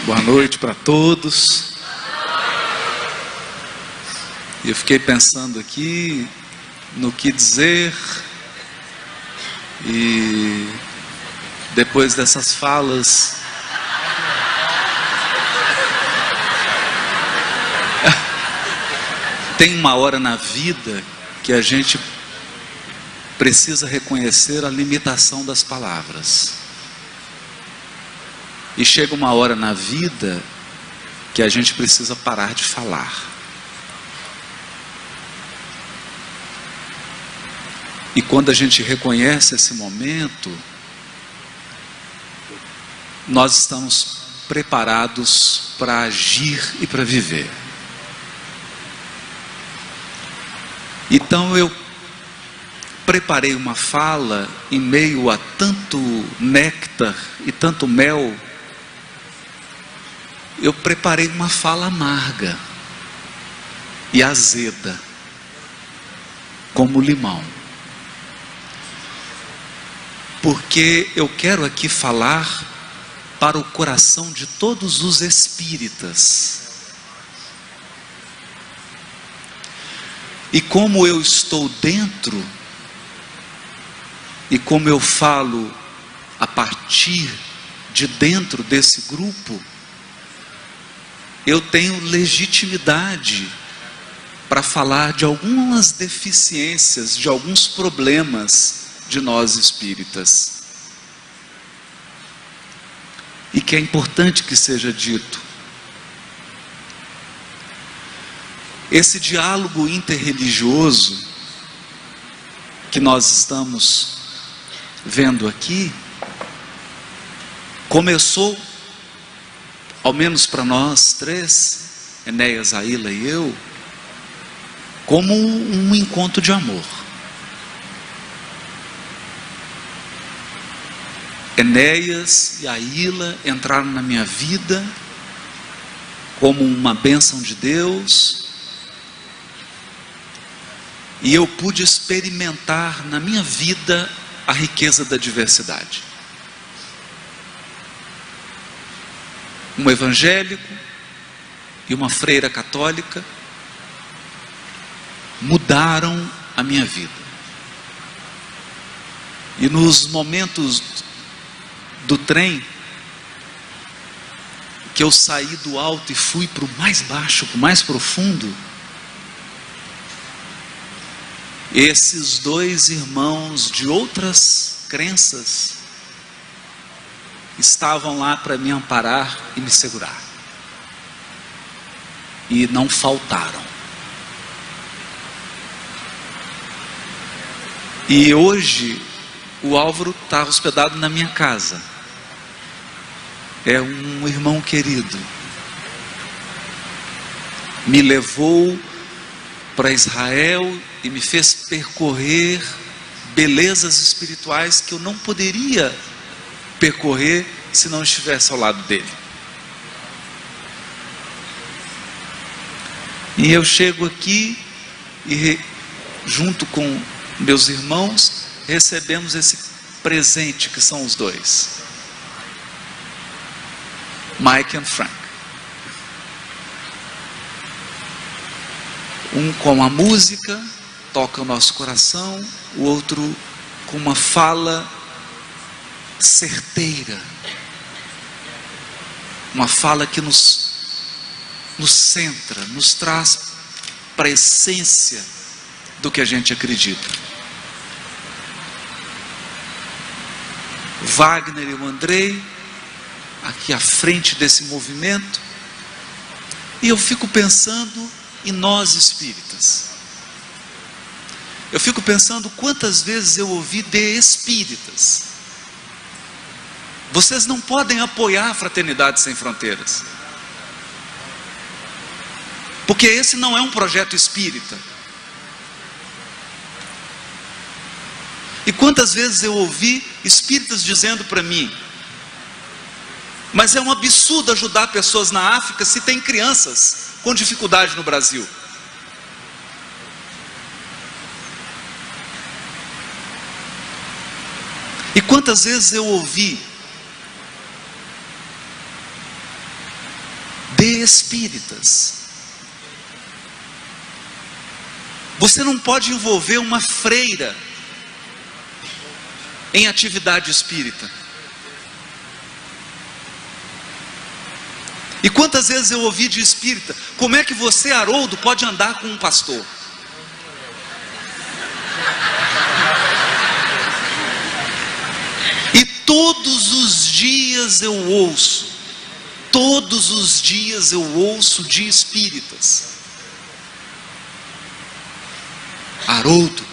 Boa noite para todos. Eu fiquei pensando aqui no que dizer e depois dessas falas tem uma hora na vida que a gente precisa reconhecer a limitação das palavras. E chega uma hora na vida que a gente precisa parar de falar. E quando a gente reconhece esse momento, nós estamos preparados para agir e para viver. Então eu preparei uma fala em meio a tanto néctar e tanto mel. Eu preparei uma fala amarga e azeda, como limão. Porque eu quero aqui falar para o coração de todos os espíritas. E como eu estou dentro, e como eu falo a partir de dentro desse grupo, eu tenho legitimidade para falar de algumas deficiências, de alguns problemas de nós espíritas. E que é importante que seja dito. Esse diálogo interreligioso que nós estamos vendo aqui, começou, ao menos para nós três, Enéas, Aila e eu, como um encontro de amor. Enéas e Aila entraram na minha vida como uma bênção de Deus, e eu pude experimentar na minha vida a riqueza da diversidade. Um evangélico e uma freira católica mudaram a minha vida. E nos momentos do trem, que eu saí do alto e fui para o mais baixo, para o mais profundo, esses dois irmãos de outras crenças estavam lá para me amparar e me segurar. E não faltaram. E hoje o Álvaro está hospedado na minha casa. É um irmão querido. Me levou para Israel e me fez percorrer belezas espirituais que eu não poderia percorrer se não estivesse ao lado dele. E eu chego aqui e junto com meus irmãos recebemos esse presente que são os dois, Mike e Frank. Um com a música toca o nosso coração, o outro com uma fala certeira, uma fala que nos centra, nos traz para a essência do que a gente acredita. Wagner e o Andrei aqui à frente desse movimento, e eu fico pensando em nós espíritas. Eu fico pensando quantas vezes eu ouvi de espíritas: vocês não podem apoiar a Fraternidade Sem Fronteiras, porque esse não é um projeto espírita. E quantas vezes eu ouvi espíritas dizendo para mim: mas é um absurdo ajudar pessoas na África se tem crianças com dificuldade no Brasil. E quantas vezes eu ouvi de espíritas. Você não pode envolver uma freira em atividade espírita. E quantas vezes eu ouvi de espírita: como é que você, Haroldo, pode andar com um pastor? E todos os dias eu ouço de espíritas: Haroldo,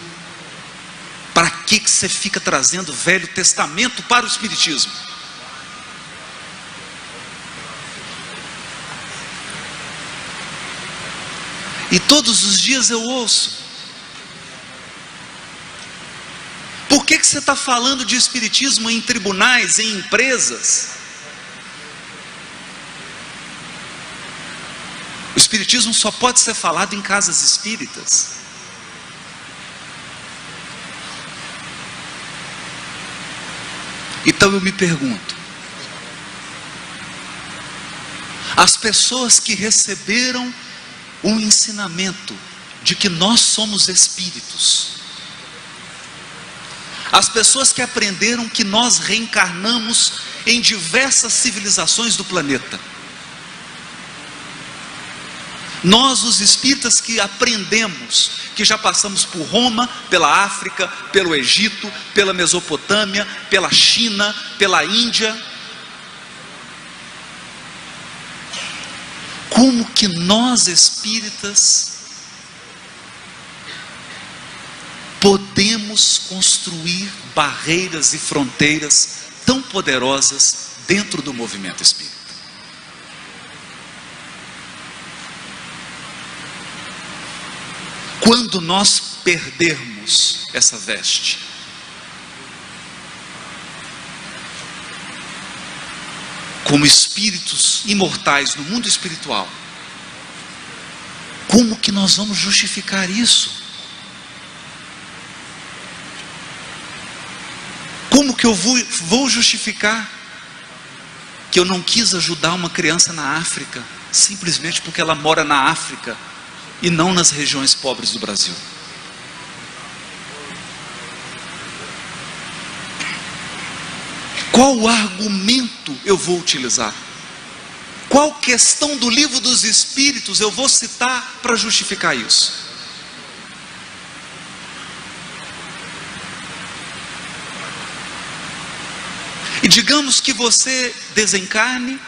para que você fica trazendo o Velho Testamento para o Espiritismo? E todos os dias eu ouço: por que você está falando de Espiritismo em tribunais, em empresas? O Espiritismo só pode ser falado em casas espíritas. Então eu me pergunto: as pessoas que receberam o ensinamento de que nós somos espíritos, as pessoas que aprenderam que nós reencarnamos em diversas civilizações do planeta, nós, os espíritas que aprendemos, que já passamos por Roma, pela África, pelo Egito, pela Mesopotâmia, pela China, pela Índia, como que nós espíritas podemos construir barreiras e fronteiras tão poderosas dentro do movimento espírita? Quando nós perdermos essa veste, como espíritos imortais no mundo espiritual, como que nós vamos justificar isso? Como que eu vou justificar que eu não quis ajudar uma criança na África, simplesmente porque ela mora na África e não nas regiões pobres do Brasil? Qual argumento eu vou utilizar? Qual questão do Livro dos Espíritos eu vou citar para justificar isso? E digamos que você desencarne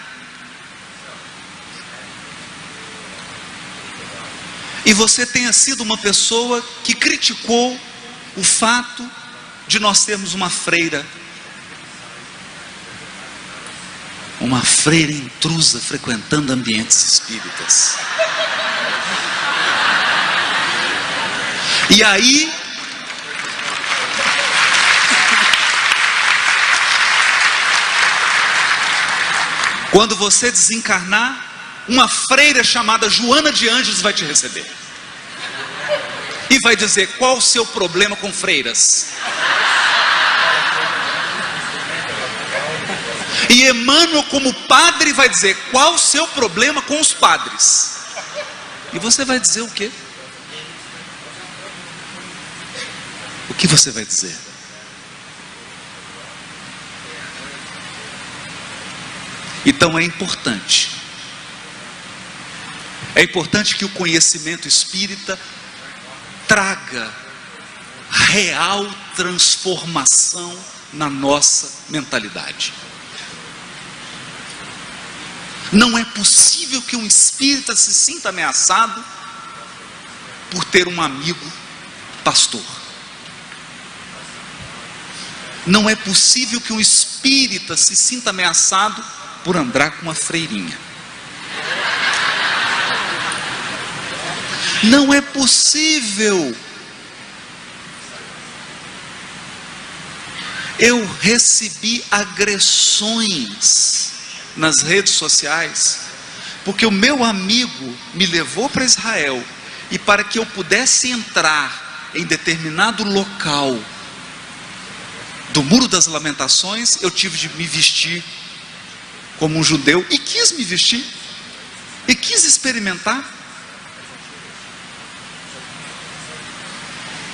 e você tenha sido uma pessoa que criticou o fato de nós termos uma freira intrusa frequentando ambientes espíritas. E aí, quando você desencarnar, uma freira chamada Joana de Ângeles vai te receber e vai dizer: qual o seu problema com freiras? E Emmanuel, como padre, vai dizer: qual o seu problema com os padres? E você vai dizer o quê? O que você vai dizer? Então é importante que o conhecimento espírita traga real transformação na nossa mentalidade. Não é possível que um espírita se sinta ameaçado por ter um amigo pastor. Não é possível que um espírita se sinta ameaçado por andar com uma freirinha. Não é possível. Eu recebi agressões nas redes sociais, porque o meu amigo me levou para Israel, e para que eu pudesse entrar em determinado local do Muro das Lamentações, eu tive de me vestir como um judeu, e quis me vestir. e quis experimentar.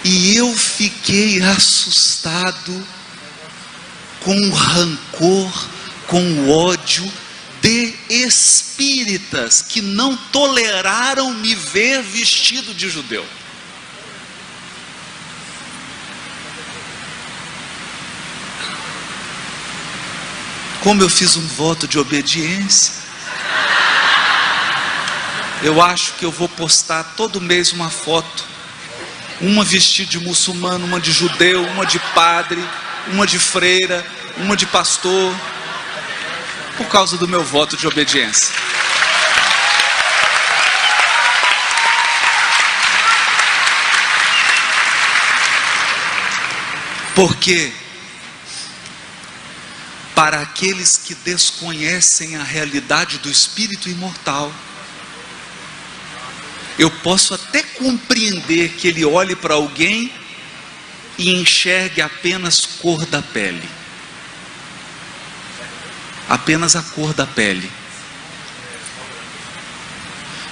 E eu fiquei assustado com o rancor, com o ódio de espíritas que não toleraram me ver vestido de judeu. Como eu fiz um voto de obediência, eu acho que eu vou postar todo mês uma foto, uma vestida de muçulmano, uma de judeu, uma de padre, uma de freira, uma de pastor, por causa do meu voto de obediência. Porque para aqueles que desconhecem a realidade do espírito imortal, eu posso até compreender que ele olhe para alguém e enxergue apenas cor da pele. Apenas a cor da pele.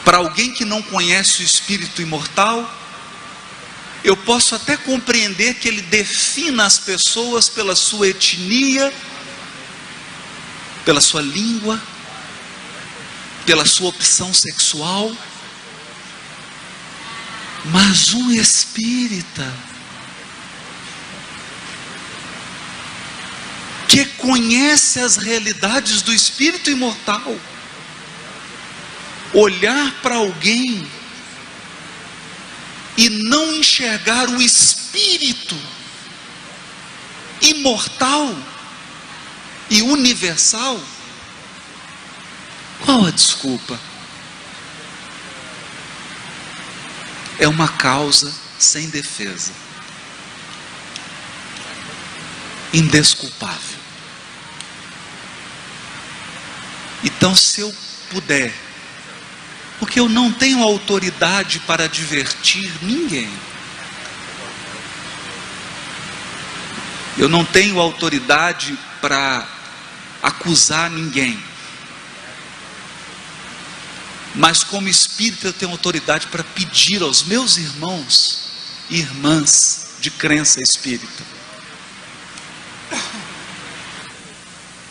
Para alguém que não conhece o espírito imortal, eu posso até compreender que ele defina as pessoas pela sua etnia, pela sua língua, pela sua opção sexual. Mas um espírita que conhece as realidades do espírito imortal, olhar para alguém e não enxergar o espírito imortal e universal, qual a desculpa? É uma causa sem defesa, indesculpável. Então, se eu puder, porque eu não tenho autoridade para advertir ninguém, eu não tenho autoridade para acusar ninguém, mas como espírita eu tenho autoridade para pedir aos meus irmãos e irmãs de crença espírita: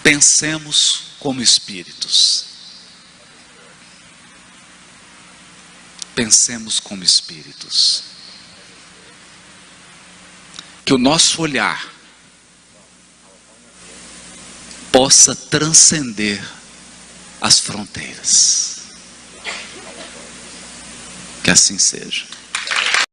pensemos como espíritos. Pensemos como espíritos. Que o nosso olhar possa transcender as fronteiras. Que assim seja.